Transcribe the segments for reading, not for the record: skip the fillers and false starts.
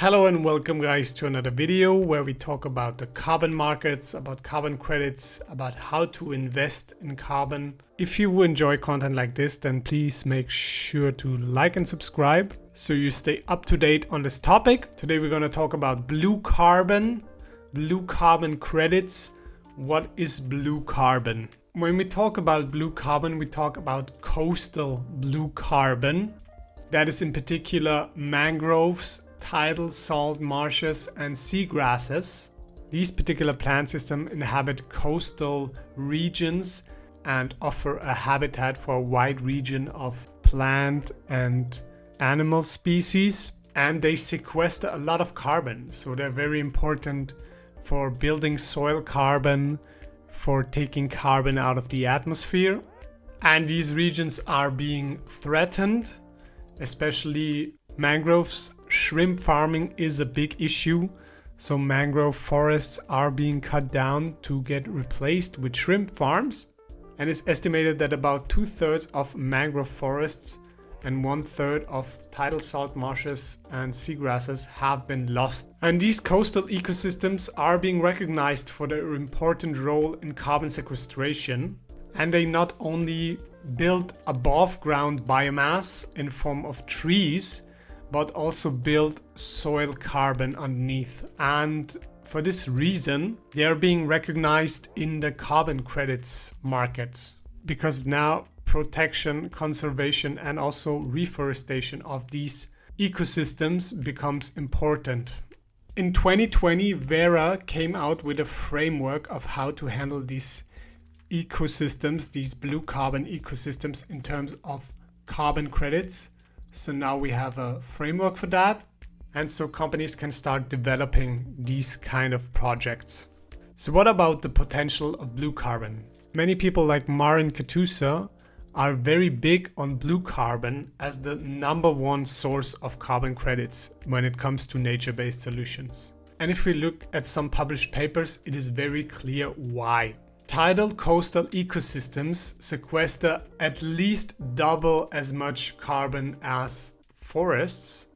Hello and welcome guys to another video where we talk about the carbon markets, about carbon credits, about how to invest in carbon. If you enjoy content like this, then please make sure to like and subscribe so you stay up to date on this topic. Today we're going to talk about blue carbon credits. What is blue carbon? When we talk about blue carbon, we talk about coastal blue carbon. That is in particular mangroves, tidal salt marshes and seagrasses. These particular plant systems inhabit coastal regions and offer a habitat for a wide region of plant and animal species, and they sequester a lot of carbon, so they're very important for building soil carbon, for taking carbon out of the atmosphere. And these regions are being threatened, especially mangroves. Shrimp farming is a big issue, so mangrove forests are being cut down to get replaced with shrimp farms, and it's estimated that about 2/3 of mangrove forests and 1/3 of tidal salt marshes and seagrasses have been lost. And these coastal ecosystems are being recognized for their important role in carbon sequestration, and they not only build above ground biomass in form of trees, but also build soil carbon underneath. And for this reason, they are being recognized in the carbon credits market, because now protection, conservation, and also reforestation of these ecosystems becomes important. In 2020, Verra came out with a framework of how to handle these ecosystems, these blue carbon ecosystems, in terms of carbon credits. So now we have a framework for that, and so companies can start developing these kind of projects. So what about the potential of blue carbon? Many people like Marin Katusa are very big on blue carbon as the #1 source of carbon credits when it comes to nature-based solutions. And if we look at some published papers, it is very clear why. Tidal coastal ecosystems sequester at least double as much carbon as forests,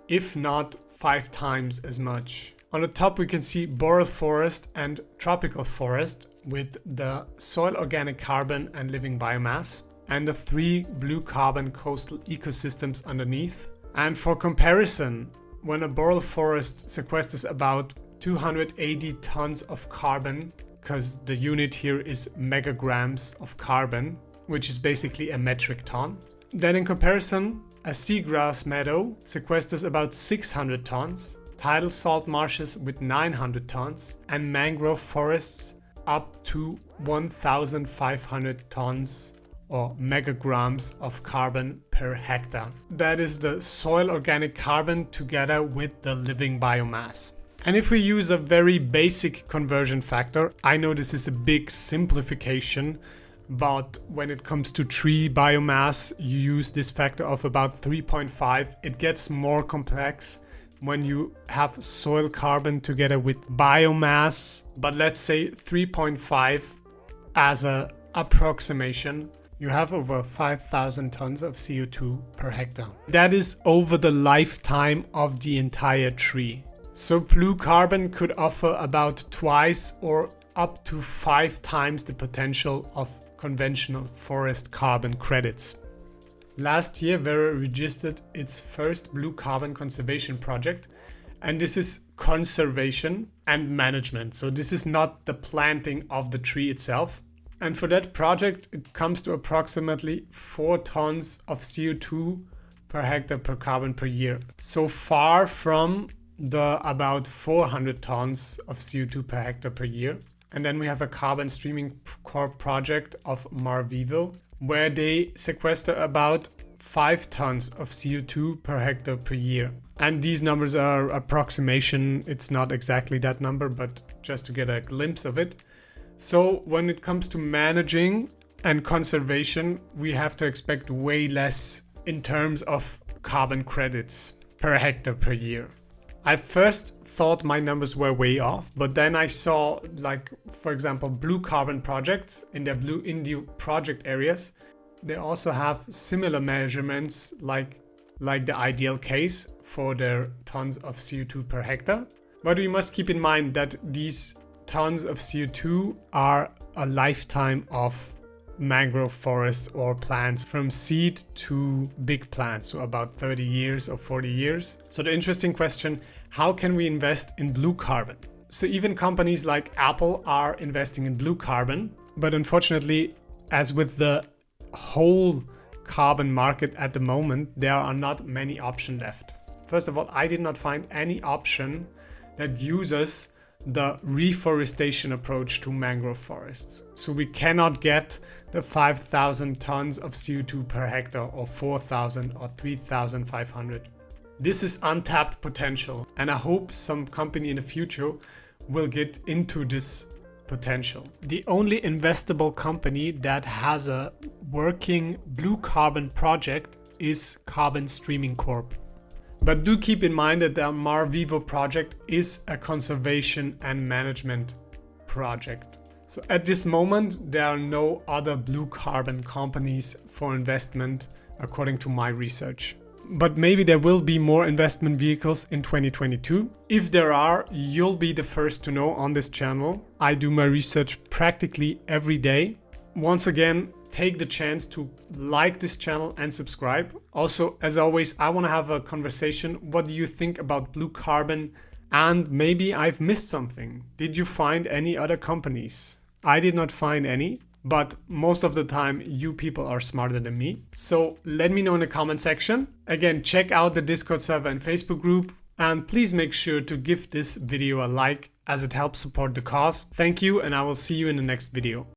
if not 5 times as much. On the top we can see boreal forest and tropical forest with the soil organic carbon and living biomass, and the 3 blue carbon coastal ecosystems underneath. And for comparison, when a boreal forest sequesters about 280 tons of carbon, because the unit here is megagrams of carbon, which is basically a metric ton. Then in comparison, a seagrass meadow sequesters about 600 tons, tidal salt marshes with 900 tons, and mangrove forests up to 1,500 tons or megagrams of carbon per hectare. That is the soil organic carbon together with the living biomass. And if we use a very basic conversion factor, I know this is a big simplification, but when it comes to tree biomass, you use this factor of about 3.5. It gets more complex when you have soil carbon together with biomass, but let's say 3.5 as an approximation. You have over 5,000 tons of CO2 per hectare. That is over the lifetime of the entire tree. So blue carbon could offer about twice or up to 5 times the potential of conventional forest carbon credits. Last year, Verra registered its first blue carbon conservation project, and this is conservation and management. So this is not the planting of the tree itself. And for that project, it comes to approximately 4 tons of CO2 per hectare per carbon per year. So far from the about 400 tons of CO2 per hectare per year. And then we have a carbon streaming core project of Marvivo, where they sequester about 5 tons of CO2 per hectare per year. And these numbers are approximation. It's not exactly that number, but just to get a glimpse of it. So when it comes to managing and conservation, we have to expect way less in terms of carbon credits per hectare per year. I first thought my numbers were way off, but then I saw, like, for example, blue carbon projects in their blue India project areas. They also have similar measurements like the ideal case for their tons of CO2 per hectare. But we must keep in mind that these tons of CO2 are a lifetime of mangrove forests or plants from seed to big plants, so about 30 years or 40 years. So the interesting question, how can we invest in blue carbon? So even companies like Apple are investing in blue carbon, but unfortunately, as with the whole carbon market at the moment, there are not many options left. First of all, I did not find any option that uses the reforestation approach to mangrove forests. So we cannot get the 5,000 tons of CO2 per hectare or 4,000 or 3,500. This is untapped potential, and I hope some company in the future will get into this potential. The only investable company that has a working blue carbon project is Carbon Streaming Corp. But do keep in mind that the MarVivo project is a conservation and management project. So at this moment, there are no other blue carbon companies for investment, according to my research. But maybe there will be more investment vehicles in 2022. If there are, you'll be the first to know on this channel. I do my research practically every day. Once again, take the chance to like this channel and subscribe. Also, as always, I want to have a conversation. What do you think about blue carbon? And maybe I've missed something. Did you find any other companies? I did not find any, but most of the time you people are smarter than me. So let me know in the comment section. Again, check out the Discord server and Facebook group, and please make sure to give this video a like as it helps support the cause. Thank you, and I will see you in the next video.